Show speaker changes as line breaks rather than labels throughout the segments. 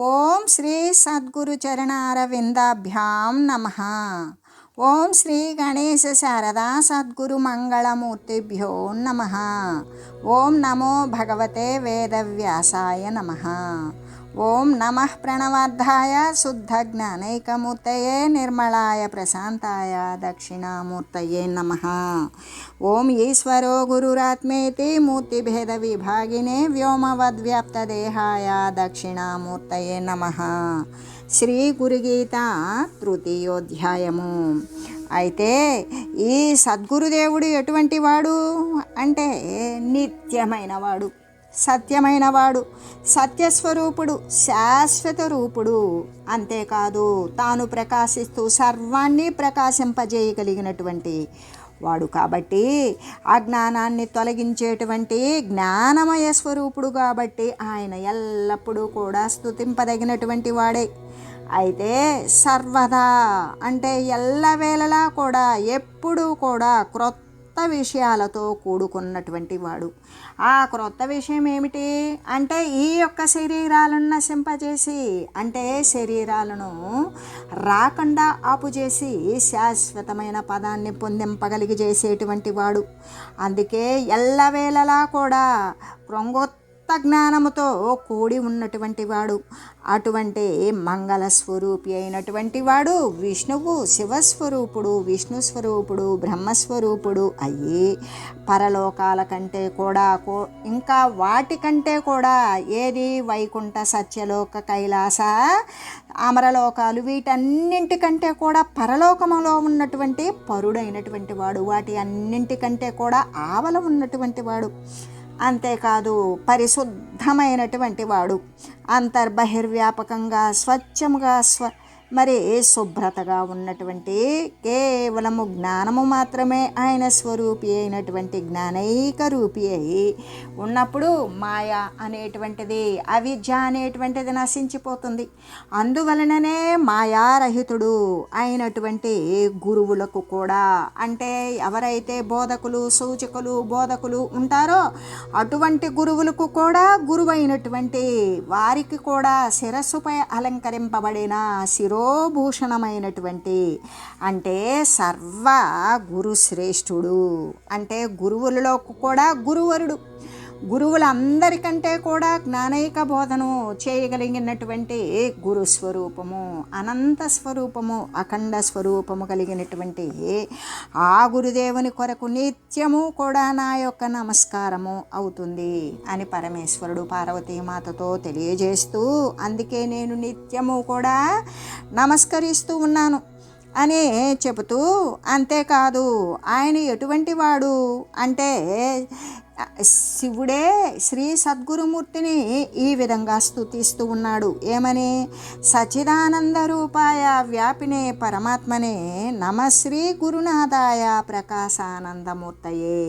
ఓం శ్రీ సద్గురు చరణారవిందాభ్యాం నమః. ఓం శ్రీ గణేశ శారదా సద్గురు మంగళమూర్తిభ్యో నమః. ఓం నమో భగవతే వేదవ్యాసాయ నమః. ఓం నమః ప్రణవార్థాయ శుద్ధ జ్ఞానైకమూర్తయే నిర్మలాయ ప్రశాంతాయ దక్షిణామూర్తయే నమః. ఓం ఈశ్వరో గురురాత్మేతి మూర్తిభేద విభాగినే వ్యోమవద్వ్యాప్తదేహాయ దక్షిణామూర్తయే నమః. శ్రీ గురుగీత తృతీయోధ్యాయము. అయితే ఈ సద్గురుదేవుడు ఎటువంటి వాడు అంటే నిత్యమైన వాడు, సత్యమైనవాడు, సత్యస్వరూపుడు, శాశ్వత రూపుడు. అంతేకాదు తాను ప్రకాశిస్తూ సర్వాన్ని ప్రకాశింపజేయగలిగినటువంటి వాడు కాబట్టి అజ్ఞానాన్ని తొలగించేటువంటి జ్ఞానమయ స్వరూపుడు కాబట్టి ఆయన ఎల్లప్పుడూ కూడా స్తుతింపదగినటువంటి వాడే. అయితే సర్వదా అంటే ఎల్లవేళలా కూడా ఎప్పుడూ కూడా క్రొత్త విషయాలతో కూడుకున్నటువంటి వాడు. ఆ క్రొత్త విషయం ఏమిటి అంటే ఈ యొక్క శరీరాలను నశింపజేసి అంటే శరీరాలను రాకుండా ఆపుచేసి శాశ్వతమైన పదాన్ని పొందింపగలిగజేసేటువంటి వాడు. అందుకే ఎల్లవేళలా కూడా జ్ఞానముతో కూడి ఉన్నటువంటి వాడు. అటువంటి మంగళ స్వరూపి అయినటువంటి వాడు విష్ణువు శివస్వరూపుడు, విష్ణు స్వరూపుడు, బ్రహ్మస్వరూపుడు అయ్యి పరలోకాల కంటే కూడా ఇంకా వాటికంటే కూడా ఏది వైకుంఠ సత్యలోక కైలాస అమరలోకాలు వీటన్నింటికంటే కూడా పరలోకములో ఉన్నటువంటి పరుడైనటువంటి వాడు, వాటి అన్నింటికంటే కూడా ఆవల ఉన్నటువంటి వాడు. అంతేకాదు పరిశుద్ధమైనటువంటి వాడు, అంతర్బహిర్వ్యాపకంగా స్వచ్ఛముగా శుభ్రతగా ఉన్నటువంటి కేవలము జ్ఞానము మాత్రమే ఆయన స్వరూపి అయినటువంటి జ్ఞానైక రూపి అయి ఉన్నప్పుడు మాయ అనేటువంటిది, అవిద్య అనేటువంటిది నశించిపోతుంది. అందువలననే మాయారహితుడు అయినటువంటి గురువులకు కూడా అంటే ఎవరైతే బోధకులు, సూచకులు, బోధకులు ఉంటారో అటువంటి గురువులకు కూడా గురువైనటువంటి వారికి కూడా శిరస్సుపై అలంకరింపబడిన శిరోభూషణమైనటువంటి అంటే సర్వ గురు శ్రేష్ఠుడు అంటే గురువులలో కూడా గురువరుడు. గురువులందరికంటే కూడా జ్ఞానైక బోధను చేయగలిగినటువంటి గురు స్వరూపము, అనంత స్వరూపము, అఖండ స్వరూపము కలిగినటువంటి ఆ గురుదేవుని కొరకు నిత్యము కూడా నా యొక్క నమస్కారము అవుతుంది అని పరమేశ్వరుడు పార్వతీమాతతో తెలియజేస్తూ, అందుకే నేను నిత్యము కూడా నమస్కరిస్తూ ఉన్నాను అని చెబుతూ, అంతేకాదు ఆయన ఎటువంటి వాడు అంటే శివుడే శ్రీ సద్గురుమూర్తిని ఈ విధంగా స్తుతిస్తూ ఉన్నాడు. ఏమని? సచిదానంద రూపాయ వ్యాపినే పరమాత్మనే నమశ్రీ గురునాథాయ ప్రకాశానందమూర్తయే.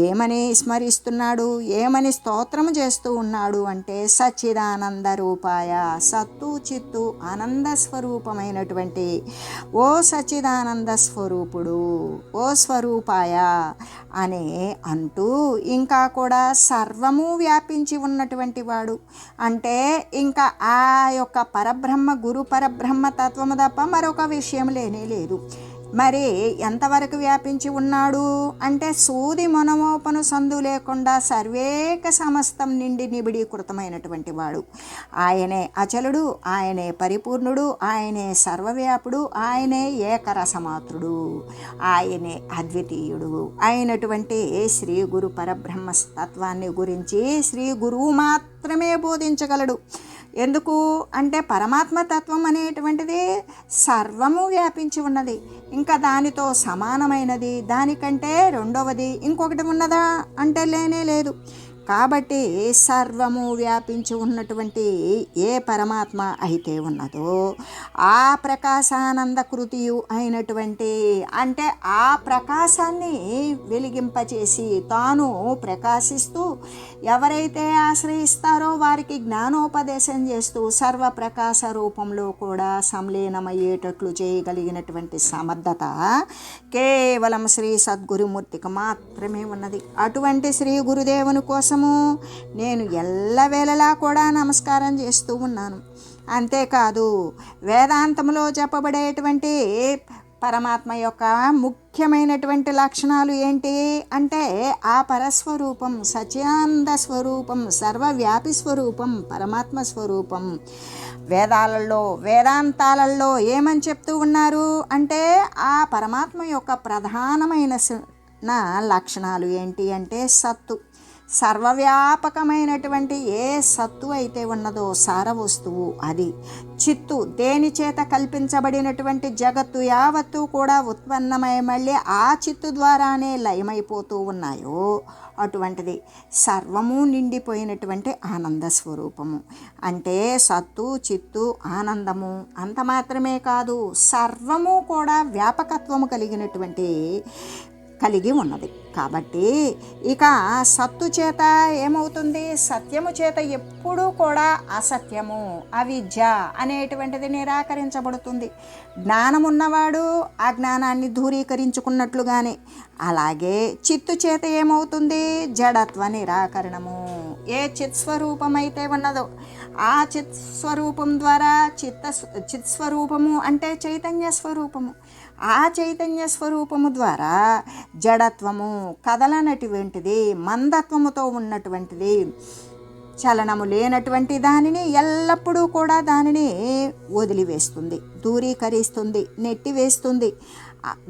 ఏమని స్మరిస్తున్నాడు, ఏమని స్తోత్రం చేస్తూ ఉన్నాడు అంటే సచ్చిదానంద రూపాయ, సత్తు చిత్తు ఆనంద స్వరూపమైనటువంటి ఓ సచ్చిదానంద స్వరూపుడు, ఓ స్వరూపాయ అనే అంటూ ఇంకా కూడా సర్వము వ్యాపించి ఉన్నటువంటి వాడు అంటే ఇంకా ఆ యొక్క పరబ్రహ్మ గురు పరబ్రహ్మ తత్వము తప్ప మరొక విషయం లేనే లేదు. మరి ఎంతవరకు వ్యాపించి ఉన్నాడు అంటే సూది మొనమోపను సందు లేకుండా సర్వేక సమస్తం నిండి నిబిడీకృతమైనటువంటి వాడు. ఆయనే అచలుడు, ఆయనే పరిపూర్ణుడు, ఆయనే సర్వవ్యాపుడు, ఆయనే ఏకరసమాత్రుడు, ఆయనే అద్వితీయుడు అయినటువంటి శ్రీ గురు పరబ్రహ్మ తత్వాన్ని గురించి శ్రీ గురువు మాత్రమే బోధించగలడు. ఎందుకు అంటే పరమాత్మ తత్వం అనేటువంటిది సర్వము వ్యాపించి ఉన్నది, ఇంకా దానితో సమానమైనది, దానికంటే రెండవది ఇంకొకటి ఉన్నదా అంటే లేనే లేదు. కాబట్టి సర్వము వ్యాపించి ఉన్నటువంటి ఏ పరమాత్మ అయితే ఉన్నదో ఆ ప్రకాశానంద కృతియు అయినటువంటి అంటే ఆ ప్రకాశాన్ని వెలిగింపచేసి తాను ప్రకాశిస్తూ ఎవరైతే ఆశ్రయిస్తారో వారికి జ్ఞానోపదేశం చేస్తూ సర్వప్రకాశ రూపంలో కూడా సంలీనమయ్యేటట్లు చేయగలిగినటువంటి సమర్థత కేవలం శ్రీ సద్గురుమూర్తికి మాత్రమే ఉన్నది. అటువంటి శ్రీ గురుదేవుని కోసము నేను ఎల్లవేళలా కూడా నమస్కారం చేస్తూ ఉన్నాను. అంతేకాదు వేదాంతంలో చెప్పబడేటువంటి పరమాత్మ యొక్క ముఖ్యమైనటువంటి లక్షణాలు ఏంటి అంటే ఆ పరస్వరూపం, సచిదానంద స్వరూపం, సర్వవ్యాపి స్వరూపం, పరమాత్మ స్వరూపం. వేదాంతాలలో ఏమని చెప్తూ ఉన్నారు అంటే ఆ పరమాత్మ యొక్క ప్రధానమైన లక్షణాలు ఏంటి అంటే సత్తు. సర్వవ్యాపకమైనటువంటి ఏ సత్తు అయితే ఉన్నదో సార వస్తువు అది. చిత్తు, దేని చేత కల్పించబడినటువంటి జగత్తు యావత్తు కూడా ఉత్పన్నమై మళ్ళీ ఆ చిత్తు ద్వారానే లయమైపోతూ ఉన్నాయో అటువంటిది. సర్వము నిండిపోయినటువంటి ఆనంద స్వరూపము అంటే సత్తు, చిత్తు, ఆనందము. అంత మాత్రమే కాదు, సర్వము కూడా వ్యాపకత్వము కలిగి ఉన్నది. కాబట్టి ఇక సత్తు చేత ఏమవుతుంది, సత్యము చేత ఎప్పుడూ కూడా అసత్యము, అవిద్య అనేటువంటిది నిరాకరించబడుతుంది. జ్ఞానం ఉన్నవాడు ఆ జ్ఞానాన్ని దూరీకరించుకున్నట్లుగానే అలాగే చిత్తు చేత ఏమవుతుంది, జడత్వ నిరాకరణము. ఏ చిత్స్వరూపమైతే ఉన్నదో ఆ చిత్స్వరూపం ద్వారా చిత్స్వరూపము అంటే చైతన్య స్వరూపము. ఆ చైతన్య స్వరూపము ద్వారా జడత్వము, కదలనటువంటిది, మందత్వముతో ఉన్నటువంటిది, చలనము లేనటువంటి దానిని ఎల్లప్పుడూ కూడా దానిని వదిలివేస్తుంది, దూరీకరిస్తుంది, నెట్టివేస్తుంది,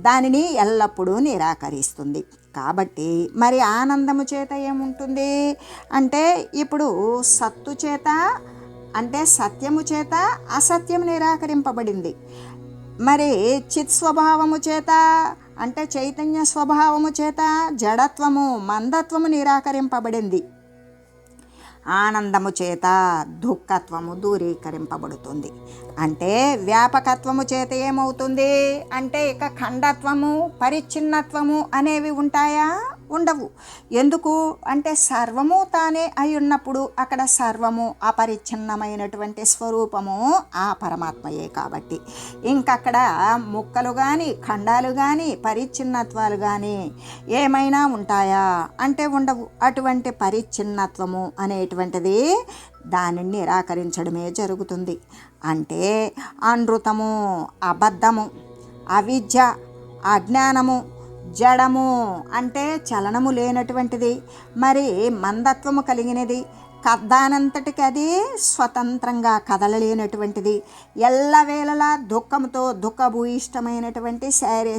దానిని ఎల్లప్పుడూ నిరాకరిస్తుంది. కాబట్టి మరి ఆనందము చేత ఏముంటుంది అంటే ఇప్పుడు సత్తు చేత అంటే సత్యము చేత అసత్యం నిరాకరింపబడింది. మరి చిత్ స్వభావము చేత అంటే చైతన్య స్వభావము చేత జడత్వము, మందత్వము నిరాకరింపబడింది. ఆనందము చేత దుఃఖత్వము దూరీకరింపబడుతుంది. అంటే వ్యాపకత్వము చేత ఏమవుతుంది అంటే ఇక ఖండత్వము, పరిచ్ఛిన్నత్వము అనేవి ఉంటాయా? ఉండవు. ఎందుకు అంటే సర్వము తానే అయి ఉన్నప్పుడు అక్కడ సర్వము అపరిచ్ఛిన్నమైనటువంటి స్వరూపము ఆ పరమాత్మయే. కాబట్టి ఇంకక్కడ ముక్కలు కానీ ఖండాలు కానీ పరిచ్ఛిన్నత్వాలు కానీ ఏమైనా ఉంటాయా అంటే ఉండవు. అటువంటి పరిచ్ఛిన్నత్వము అనేటువంటిది దానిని నిరాకరించడమే జరుగుతుంది. అంటే అనృతము, అబద్ధము, అవిద్య, అజ్ఞానము, జడము అంటే చలనము లేనటువంటిది, మరి మందత్వము కలిగినది, దానంతటికి అది స్వతంత్రంగా కదలలేనటువంటిది, ఎల్లవేళలా దుఃఖంతో దుఃఖభూయిష్టమైనటువంటి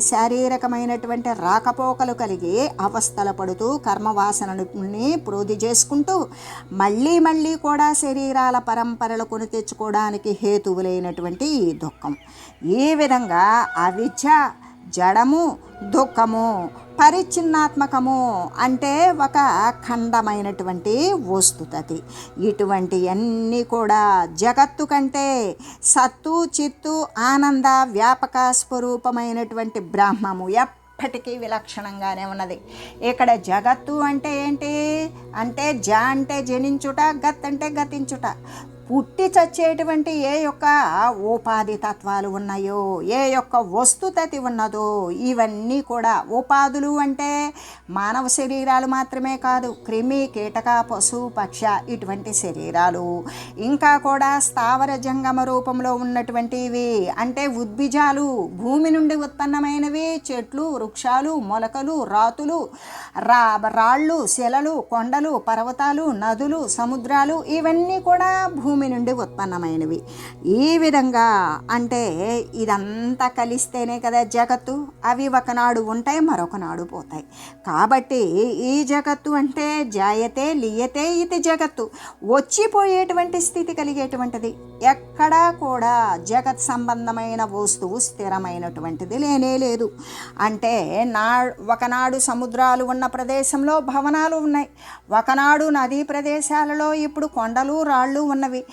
శారీరకమైనటువంటి రాకపోకలు కలిగి అవస్థల పడుతూ కర్మవాసనని ప్రోధి చేసుకుంటూ మళ్ళీ కూడా శరీరాల పరంపరలు కొని తెచ్చుకోవడానికి హేతువులైనటువంటి ఈ దుఃఖం. ఈ విధంగా అవిద్య, జడము, దుఃఖము, పరిచ్ఛిన్నాత్మకము అంటే ఒక ఖండమైనటువంటి వస్తుతతి. ఇటువంటి అన్నీ కూడా జగత్తు కంటే సత్తు, చిత్తు, ఆనంద వ్యాపక స్వరూపమైనటువంటి బ్రహ్మము ఎప్పటికీ విలక్షణంగానే ఉన్నది. ఇక్కడ జగత్తు అంటే ఏంటి అంటే అంటే జనించుట, గత్ అంటే గతించుట. పుట్టి చచ్చేటువంటి ఏ యొక్క ఉపాధి తత్వాలు ఉన్నాయో, ఏ యొక్క వస్తుతతి ఉన్నదో ఇవన్నీ కూడా ఉపాధులు అంటే మానవ శరీరాలు మాత్రమే కాదు, క్రిమి, కీటక, పశు, పక్ష ఇటువంటి శరీరాలు, ఇంకా కూడా స్థావర జంగమ రూపంలో ఉన్నటువంటివి అంటే ఉద్భిజాలు, భూమి నుండి ఉత్పన్నమైనవి, చెట్లు, వృక్షాలు, మొలకలు, రాతులు, రాళ్ళు, శిలలు, కొండలు, పర్వతాలు, నదులు, సముద్రాలు ఇవన్నీ కూడా భూమి నుండి ఉత్పన్నమైనవి. ఈ విధంగా అంటే ఇదంతా కలిస్తేనే కదా జగత్తు. అవి ఒకనాడు ఉంటాయి, మరొకనాడు పోతాయి. కాబట్టి ఈ జగత్తు అంటే జాయతే లీయతే ఇది జగత్తు, వచ్చిపోయేటువంటి స్థితి కలిగేటువంటిది. ఎక్కడా కూడా జగత్ సంబంధమైన వస్తువు స్థిరమైనటువంటిది లేనే లేదు. అంటే ఒకనాడు సముద్రాలు ఉన్న ప్రదేశంలో భవనాలు ఉన్నాయి, ఒకనాడు నదీ ప్రదేశాలలో ఇప్పుడు కొండలు, రాళ్ళు ఉన్నవి,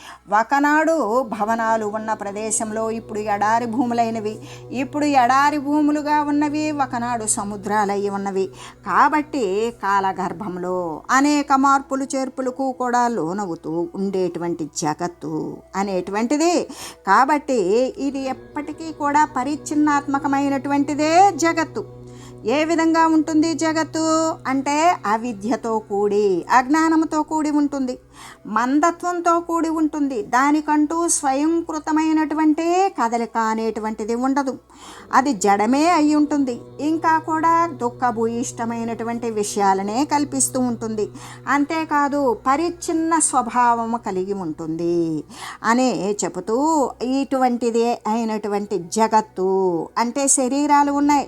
ఒకనాడు భవనాలు ఉన్న ప్రదేశంలో ఇప్పుడు ఎడారి భూములైనవి, ఇప్పుడు ఎడారి భూములుగా ఉన్నవి ఒకనాడు సముద్రాలయ్యి ఉన్నవి. కాబట్టి కాలగర్భంలో అనేక మార్పులు చేర్పులకు కూడా లోనవుతూ ఉండేటువంటి జగత్తు అనేటువంటిది. కాబట్టి ఇది ఎప్పటికీ కూడా పరిచ్ఛిన్నాత్మకమైనటువంటిదే జగత్తు. ఏ విధంగా ఉంటుంది జగత్తు అంటే అవిద్యతో కూడి, అజ్ఞానంతో కూడి ఉంటుంది, మందత్వంతో కూడి ఉంటుంది. దానికంటూ స్వయంకృతమైనటువంటి కదలిక అనేటువంటిది ఉండదు. అది జడమే అయి ఉంటుంది. ఇంకా కూడా దుఃఖభూయిష్టమైనటువంటి విషయాలనే కల్పిస్తూ ఉంటుంది. అంతేకాదు పరిచ్ఛిన్న స్వభావము కలిగి ఉంటుంది అనే చెబుతూ ఇటువంటిదే అయినటువంటి జగత్తు అంటే శరీరాలు ఉన్నాయి.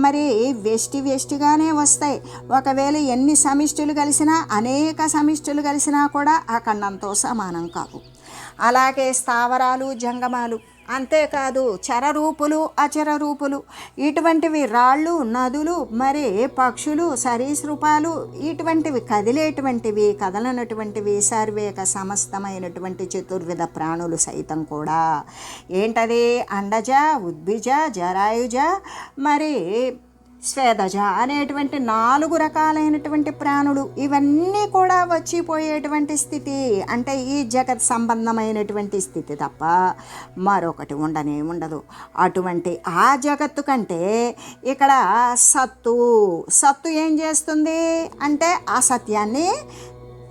మరి వెష్టిగానే వస్తాయి. ఒకవేళ ఎన్ని సమిష్టులు కలిసినా, అనేక సమిష్టులు కలిసినా కూడా అఖండంతో సమానం కావు. అలాగే స్థావరాలు, జంగమాలు, అంతేకాదు చరరూపులు, అచరరూపులు, ఇటువంటివి రాళ్ళు, నదులు, మరి పక్షులు, సరీసృపాలు, ఇటువంటివి కదిలేటువంటివి, కదలనటువంటివి, సర్వేక సమస్తమైనటువంటి చతుర్విధ ప్రాణులు సైతం కూడా ఏంటది అండజ, ఉద్భిజ, జరాయుజ, మరి స్వేదజ అనేటువంటి 4 రకాలైనటువంటి ప్రాణులు, ఇవన్నీ కూడా వచ్చిపోయేటువంటి స్థితి అంటే ఈ జగత్ సంబంధమైనటువంటి స్థితి తప్ప మరొకటి ఉండదు. అటువంటి ఆ జగత్తు కంటే ఇక్కడ సత్తు ఏం చేస్తుంది అంటే అసత్యాన్ని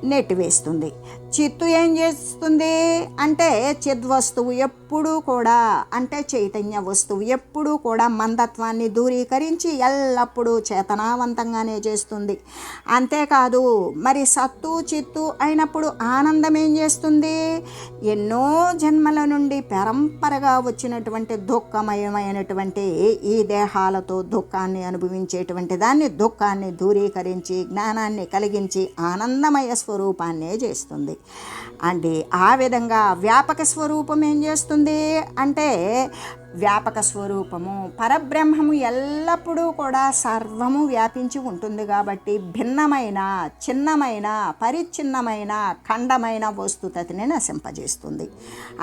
నెట్టివేస్తుంది. చిత్తు ఏం చేస్తుంది అంటే చిద్వస్తువు ఎప్పుడూ కూడా అంటే చైతన్య వస్తువు ఎప్పుడూ కూడా మందత్వాన్ని దూరీకరించి ఎల్లప్పుడూ చేతనావంతంగానే చేస్తుంది. అంతేకాదు మరి సత్తు చిత్తు అయినప్పుడు ఆనందం ఏం చేస్తుంది? ఎన్నో జన్మల నుండి పరంపరగా వచ్చినటువంటి దుఃఖమయమైనటువంటి ఈ దేహాలతో దుఃఖాన్ని అనుభవించేటువంటి దాన్ని దుఃఖాన్ని దూరీకరించి జ్ఞానాన్ని కలిగించి ఆనందమయ స్వరూపాన్నే చేస్తుంది. అంటే ఆ విధంగా వ్యాపక స్వరూపం ఏం చేస్తుంది అంటే వ్యాపక స్వరూపము పరబ్రహ్మము ఎల్లప్పుడూ కూడా సర్వము వ్యాపించి ఉంటుంది. కాబట్టి భిన్నమైన, చిన్నమైన, పరిచ్ఛిన్నమైన, ఖండమైన వస్తుతని నశింపజేస్తుంది.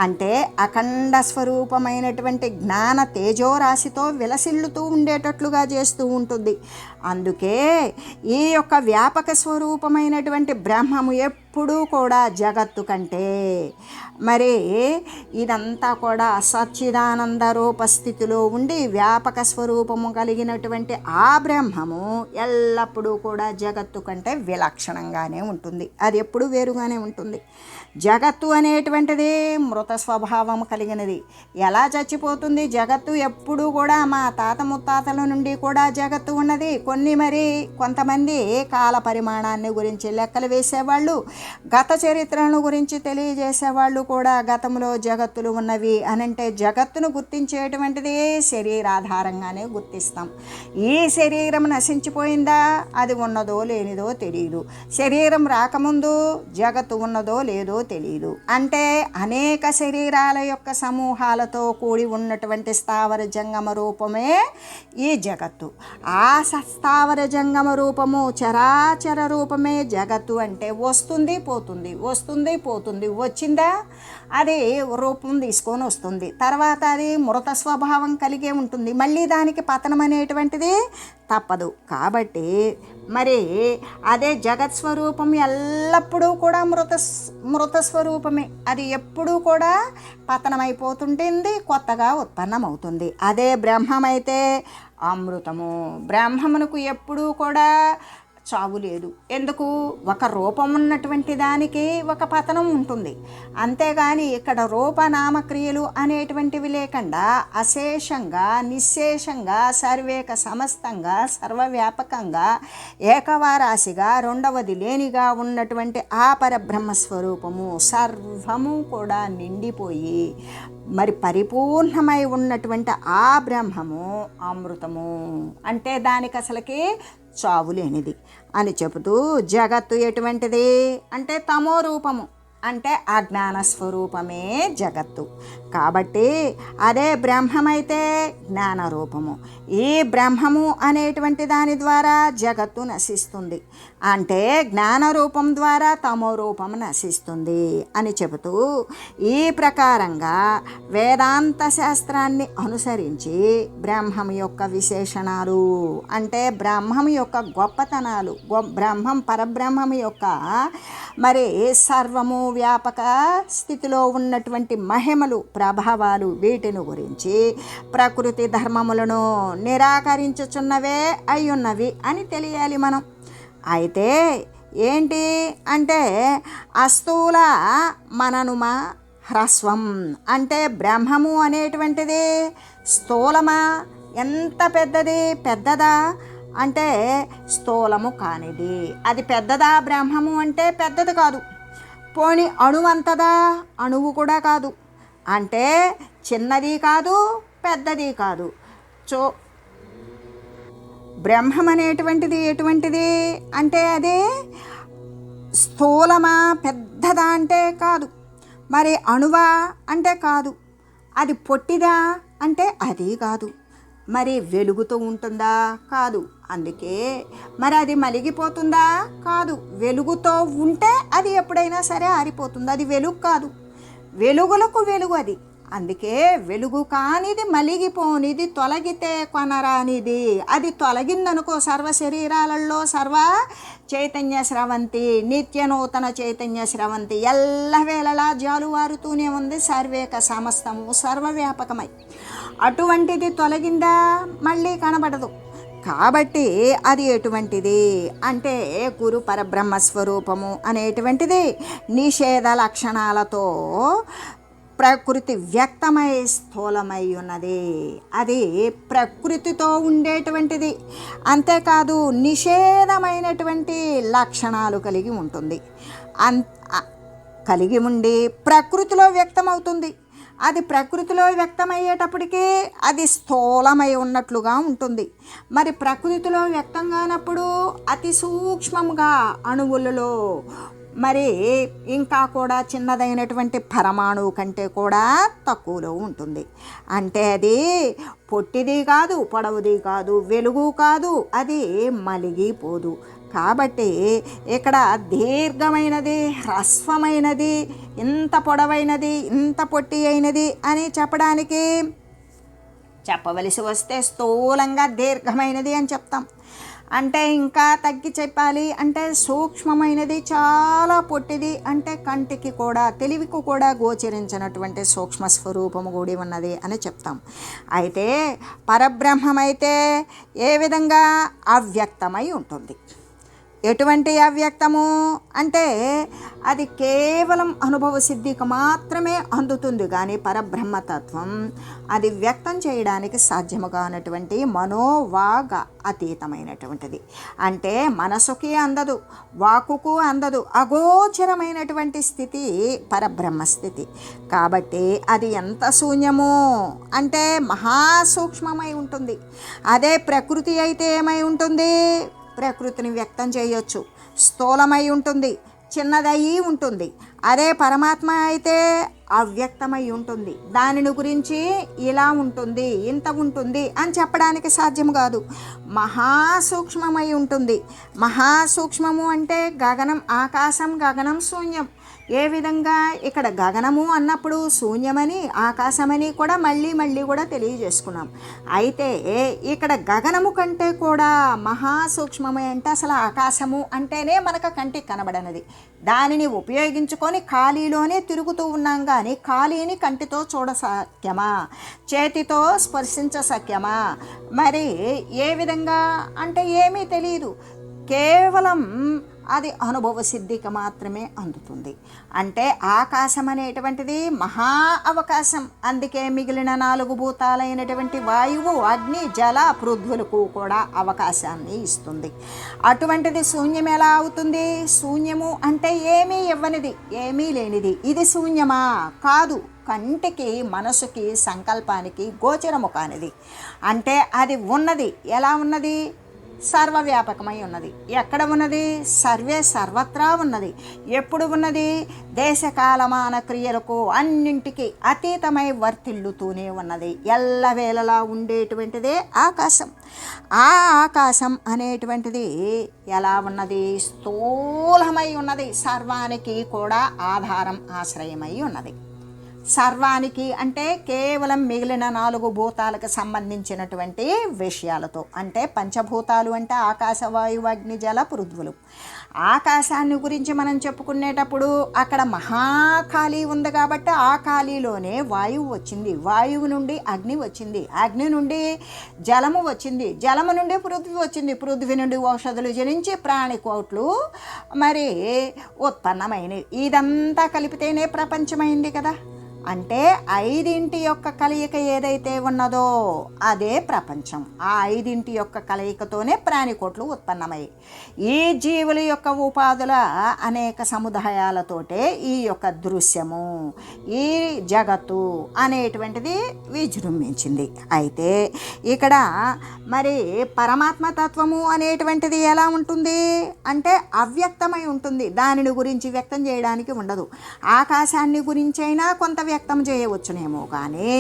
అంటే అఖండ స్వరూపమైనటువంటి జ్ఞాన తేజోరాశితో విలసిల్లుతూ ఉండేటట్లుగా చేస్తూ ఉంటుంది. అందుకే ఈ యొక్క వ్యాపక స్వరూపమైనటువంటి బ్రహ్మము ఎప్పుడూ కూడా జగత్తు కంటే మరి ఇదంతా కూడా సచ్చిదానంద రూపస్థితిలో ఉండి వ్యాపక స్వరూపము కలిగినటువంటి ఆ బ్రహ్మము ఎల్లప్పుడూ కూడా జగత్తు కంటే విలక్షణంగానే ఉంటుంది. అది ఎప్పుడూ వేరుగానే ఉంటుంది. జగత్తు అనేటువంటిది మృత స్వభావం కలిగినది. ఎలా చచ్చిపోతుంది జగత్తు? ఎప్పుడూ కూడా మా తాత ముత్తాతల నుండి కూడా జగత్తు ఉన్నది. కొంతమంది కాల పరిమాణాన్ని గురించి లెక్కలు వేసేవాళ్ళు, గత చరిత్రను గురించి తెలియజేసేవాళ్ళు కూడా గతంలో జగత్తులు ఉన్నవి అనంటే జగత్తును గుర్తించేటువంటిది శరీరాధారంగానే గుర్తిస్తాం. ఈ శరీరం నశించిపోయిందా? అది ఉన్నదో లేనిదో తెలియదు. శరీరం రాకముందు జగత్తు ఉన్నదో లేదో తెలియదు. అంటే అనేక శరీరాల యొక్క సమూహాలతో కూడి ఉన్నటువంటి స్థావర జంగమ రూపమే ఈ జగత్తు. ఆ స్థావర జంగమ రూపము చరాచర రూపమే జగత్తు. అంటే వస్తుంది పోతుంది, వస్తుంది పోతుంది. వచ్చిందా అది రూపం తీసుకొని వస్తుంది, తర్వాత అది మృత స్వభావం కలిగే ఉంటుంది. మళ్ళీ దానికి పతనం అనేటువంటిది తప్పదు. కాబట్టి మరి అదే జగత్ స్వరూపం ఎల్లప్పుడూ కూడా మృత స్వరూపమే. అది ఎప్పుడూ కూడా పతనమైపోతుంటుంది, కొత్తగా ఉత్పన్నమవుతుంది. అదే బ్రహ్మమైతే అమృతము. బ్రహ్మమునకు ఎప్పుడూ కూడా చావు లేదు. ఎందుకు? ఒక రూపం ఉన్నటువంటి దానికి ఒక పతనం ఉంటుంది. అంతేగాని ఇక్కడ రూపనామక్రియలు అనేటువంటివి లేకుండా అశేషంగా, నిశ్శేషంగా, సర్వేక సమస్తంగా, సర్వవ్యాపకంగా, ఏకవారాశిగా, రెండవది లేనిగా ఉన్నటువంటి ఆ పరబ్రహ్మస్వరూపము సర్వము కూడా నిండిపోయి మరి పరిపూర్ణమై ఉన్నటువంటి ఆ బ్రహ్మము అమృతము. అంటే దానికి అసలుకి చావు లేనిది అని చెబుతూ జగత్తు ఎటువంటిది అంటే తమో రూపము. అంటే అజ్ఞాన స్వరూపమే జగత్తు. కాబట్టి అదే బ్రహ్మమైతే జ్ఞాన రూపము. ఈ బ్రహ్మము అనేటువంటి దాని ద్వారా జగత్తు నశిస్తుంది. అంటే జ్ఞానరూపం ద్వారా తమో రూపం నశిస్తుంది అని చెబుతూ ఈ ప్రకారంగా వేదాంత శాస్త్రాన్ని అనుసరించి బ్రహ్మం యొక్క విశేషణాలు అంటే బ్రహ్మం యొక్క గొప్పతనాలు బ్రహ్మం పరబ్రహ్మం యొక్క మరి సర్వము వ్యాపక స్థితిలో ఉన్నటువంటి మహిమలు ప్రభావాలు వీటిని గురించి ప్రకృతి ధర్మములను నిరాకరించుచున్నవే అయ్యున్నవి అని తెలియాలి మనం. అయితే ఏంటి అంటే అస్థూల మననుమ హ్రస్వం అంటే బ్రహ్మము అనేటువంటిది స్థూలమా, ఎంత పెద్దది, పెద్దదా అంటే స్థూలము కానిది. అది పెద్దదా బ్రహ్మము అంటే పెద్దది కాదు. పోని అణువంతదా, అణువు కూడా కాదు. అంటే చిన్నది కాదు, పెద్దది కాదు. బ్రహ్మం అనేటువంటిది ఎటువంటిది అంటే అది స్థూలమా, పెద్దదా అంటే కాదు. మరి అణువా అంటే కాదు. అది పొట్టిదా అంటే అది కాదు. మరి వెలుగుతూ ఉంటుందా? కాదు. అందుకే మరి అది మలిగిపోతుందా? కాదు. వెలుగుతో ఉంటే అది ఎప్పుడైనా సరే ఆరిపోతుంది. అది వెలుగు కాదు. వెలుగులకు వెలుగు అది. అందుకే వెలుగు కానిది, మలిగిపోనిది, తొలగితే కొనరానిది. అది తొలగిందనుకో సర్వ శరీరాలలో సర్వ చైతన్య స్రవంతి, నిత్య నూతన చైతన్య స్రవంతి ఎల్లవేళలా జాలువారుతూనే ఉంది. సర్వేక సమస్తము సర్వవ్యాపకమై అటువంటిది తొలగిందా మళ్ళీ కనబడదు. కాబట్టి అది ఎటువంటిది అంటే గురు పరబ్రహ్మస్వరూపము అనేటువంటిది నిషేధ లక్షణాలతో ప్రకృతి వ్యక్తమై స్థూలమై ఉన్నది. అది ప్రకృతితో ఉండేటువంటిది. అంతేకాదు నిషేధమైనటువంటి లక్షణాలు కలిగి ఉంటుంది. కలిగి ఉండి ప్రకృతిలో వ్యక్తమవుతుంది. అది ప్రకృతిలో వ్యక్తమయ్యేటప్పటికీ అది స్థూలమై ఉన్నట్లుగా ఉంటుంది. మరి ప్రకృతిలో వ్యక్తం కానప్పుడు అతి సూక్ష్మంగా అణువులలో మరి ఇంకా కూడా చిన్నదైనటువంటి పరమాణువు కంటే కూడా తక్కువలో ఉంటుంది. అంటే అది పొట్టిది కాదు, పొడవుది కాదు, వెలుగు కాదు, అది మలిగిపోదు. కాబట్టి ఇక్కడ దీర్ఘమైనది, హ్రస్వమైనది, ఇంత పొడవైనది, ఇంత పొట్టి అయినది అని చెప్పవలసి వస్తే స్థూలంగా దీర్ఘమైనది అని చెప్తాం. అంటే ఇంకా తగ్గి చెప్పాలి అంటే సూక్ష్మమైనది, చాలా పొట్టిది, అంటే కంటికి కూడా తెలివికి కూడా గోచరించినటువంటి సూక్ష్మ స్వరూపము కూడి ఉన్నది అని చెప్తాం. అయితే పరబ్రహ్మమైతే ఏ విధంగా అవ్యక్తమై ఉంటుంది. ఎటువంటి అవ్యక్తము అంటే అది కేవలం అనుభవ సిద్ధికి మాత్రమే అందుతుంది. కానీ పరబ్రహ్మతత్వం అది వ్యక్తం చేయడానికి సాధ్యము కానటువంటి మనోవాగ అతీతమైనటువంటిది. అంటే మనసుకి అందదు, వాకుకు అందదు, అగోచరమైనటువంటి స్థితి పరబ్రహ్మస్థితి. కాబట్టి అది ఎంత శూన్యమో అంటే మహాసూక్ష్మమై ఉంటుంది. అదే ప్రకృతి అయితే ఏమై ఉంటుంది? ప్రకృతిని వ్యక్తం చేయొచ్చు, స్థూలమై ఉంటుంది, చిన్నదయ్యి ఉంటుంది. అదే పరమాత్మ అయితే అవ్యక్తమై ఉంటుంది. దానిని గురించి ఇలా ఉంటుంది, ఇంత ఉంటుంది అని చెప్పడానికి సాధ్యం కాదు. మహాసూక్ష్మమై ఉంటుంది. మహాసూక్ష్మము అంటే గగనం, ఆకాశం, గగనం, శూన్యం. ఏ విధంగా ఇక్కడ గగనము అన్నప్పుడు శూన్యమని, ఆకాశమని కూడా మళ్ళీ కూడా తెలియజేసుకున్నాం. అయితే ఇక్కడ గగనము కంటే కూడా మహాసూక్ష్మమే అంటే అసలు ఆకాశము అంటేనే మనకు కంటికి కనబడనది. దానిని ఉపయోగించుకొని ఖాళీలోనే తిరుగుతూ ఉన్నాం. కానీ ఖాళీని కంటితో చూడసక్యమా, చేతితో స్పర్శించసక్యమా? మరి ఏ విధంగా అంటే ఏమీ తెలియదు. కేవలం అది అనుభవ సిద్ధికి మాత్రమే అందుతుంది. అంటే ఆకాశం అనేటువంటిది మహా అవకాశం. అందుకే మిగిలిన 4 భూతాలైనటువంటి వాయువు, అగ్ని, జల, పృథ్వులకు కూడా అవకాశాన్ని ఇస్తుంది. అటువంటిది శూన్యం ఎలా అవుతుంది? శూన్యము అంటే ఏమీ ఇవ్వనిది, ఏమీ లేనిది. ఇది శూన్యమా? కాదు. కంటికి, మనసుకి, సంకల్పానికి గోచరము కానిది. అంటే అది ఉన్నది. ఎలా ఉన్నది? సర్వవ్యాపకమై ఉన్నది. ఎక్కడ ఉన్నది? సర్వే సర్వత్రా ఉన్నది. ఎప్పుడు ఉన్నది? దేశకాలమాన క్రియలకు అన్నింటికి అతీతమై వర్తిల్లుతూనే ఉన్నది. ఎల్లవేళలా ఉండేటువంటిదే ఆకాశం. ఆ ఆకాశం అనేటువంటిది ఎలా ఉన్నది? స్థూలమై ఉన్నది. సర్వానికి కూడా ఆధారం, ఆశ్రయమై ఉన్నది. సర్వానికి అంటే కేవలం మిగిలిన 4 భూతాలకు సంబంధించినటువంటి విషయాలతో, అంటే పంచభూతాలు అంటే ఆకాశ, వాయువు, అగ్ని, జల, పృథ్వులు. ఆకాశాన్ని గురించి మనం చెప్పుకునేటప్పుడు అక్కడ మహాఖాళీ ఉంది కాబట్టి ఆ ఖాళీలోనే వాయువు వచ్చింది, వాయువు నుండి అగ్ని వచ్చింది, అగ్ని నుండి జలము వచ్చింది, జలము నుండి పృథ్వీ వచ్చింది, పృథ్వీ నుండి ఔషధులు జనించి ప్రాణికోట్లు మరి ఉత్పన్నమైనవి. ఇదంతా కలిపితేనే ప్రపంచమైంది కదా. అంటే 5 యొక్క కలయిక ఏదైతే ఉన్నదో అదే ప్రపంచం. ఆ 5 యొక్క కలయికతోనే ప్రాణికోట్లు ఉత్పన్నమయ్యాయి. ఈ జీవుల యొక్క ఉపాధుల అనేక సముదాయాలతోటే ఈ యొక్క దృశ్యము, ఈ జగత్తు అనేటువంటిది విజృంభించింది. అయితే ఇక్కడ మరి పరమాత్మ తత్వము అనేటువంటిది ఎలా ఉంటుంది అంటే అవ్యక్తమై ఉంటుంది. దానిని గురించి వ్యక్తం చేయడానికి ఉండదు. ఆకాశాన్ని గురించైనా కొంత వ్యక్తం చేయవచ్చునేమో, కానీ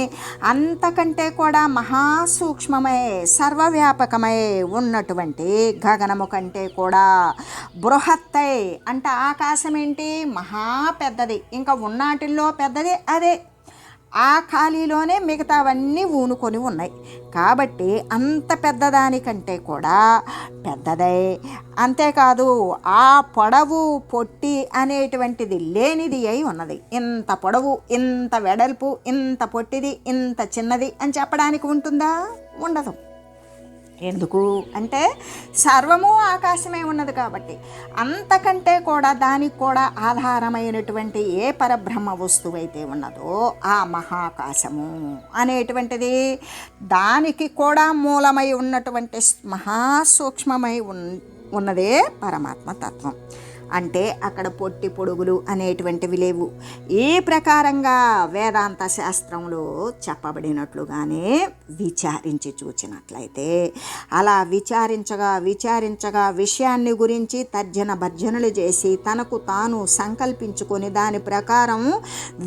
అంతకంటే కూడా మహాసూక్ష్మమై సర్వవ్యాపకమై ఉన్నటువంటి గగనము కంటే కూడా బృహత్తై, అంటే ఆకాశం ఏంటి? మహా పెద్దది. ఇంకా ఉన్నాటిల్లో పెద్దది అదే. ఆ ఖాళీలోనే మిగతావన్నీ ఊనుకొని ఉన్నాయి. కాబట్టి అంత పెద్దదానికంటే కూడా పెద్దదై, అంతేకాదు ఆ పొడవు పొట్టి అనేటువంటిది లేనిది అయి ఉన్నది. ఇంత పొడవు, ఇంత వెడల్పు, ఇంత పొట్టిది, ఇంత చిన్నది అని చెప్పడానికి ఉంటుందా? ఉండదు. ఎందుకు అంటే సర్వము ఆకాశమే ఉన్నది కాబట్టి. అంతకంటే కూడా దానికి కూడా ఆధారమైనటువంటి ఏ పరబ్రహ్మ వస్తువు అయితే ఉన్నదో ఆ మహాకాశము అనేటువంటిది దానికి కూడా మూలమై ఉన్నటువంటి మహాసూక్ష్మమై ఉన్నదే పరమాత్మ తత్వం. అంటే అక్కడ పొట్టి పొడుగులు అనేటువంటివి లేవు. ఈ ప్రకారంగా వేదాంత శాస్త్రంలో చెప్పబడినట్లుగానే విచారించి చూచినట్లయితే, అలా విచారించగా విషయాన్ని గురించి తర్జన భర్జనలు చేసి తనకు తాను సంకల్పించుకొని దాని ప్రకారం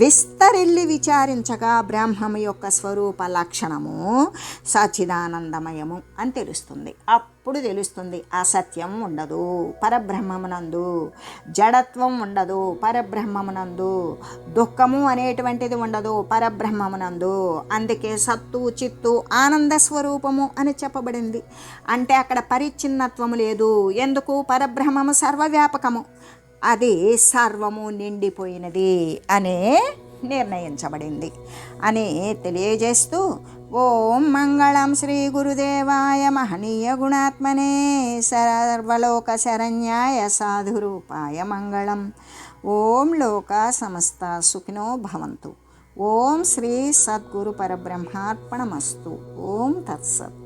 విస్తరిల్లి విచారించగా బ్రహ్మము యొక్క స్వరూప లక్షణము సచ్చిదానందమయము అని తెలుస్తుంది. అప్పుడు తెలుస్తుంది అసత్యం ఉండదు పరబ్రహ్మమునందు, జడత్వం ఉండదు పరబ్రహ్మమునందు, దుఃఖము అనేటువంటిది ఉండదు పరబ్రహ్మమునందు. అందుకే సత్తు, చిత్తు, ఆనంద స్వరూపము అని చెప్పబడింది. అంటే అక్కడ పరిచ్ఛిన్నత్వము లేదు. ఎందుకు? పరబ్రహ్మము సర్వవ్యాపకము, అది సర్వము నిండిపోయినది అనే నిర్ణయించబడింది అని తెలియజేస్తూ, ఓం మంగళం శ్రీ గురుదేవాయ మహనీయ గుణాత్మనే సర్వలోక శరణ్యాయ సాధురూపాయ మంగళం. ఓం లోక సమస్త సుఖినో భవంతు. ఓం శ్రీ సద్గురు పరబ్రహ్మార్పణమస్తు. ఓం తత్సత్.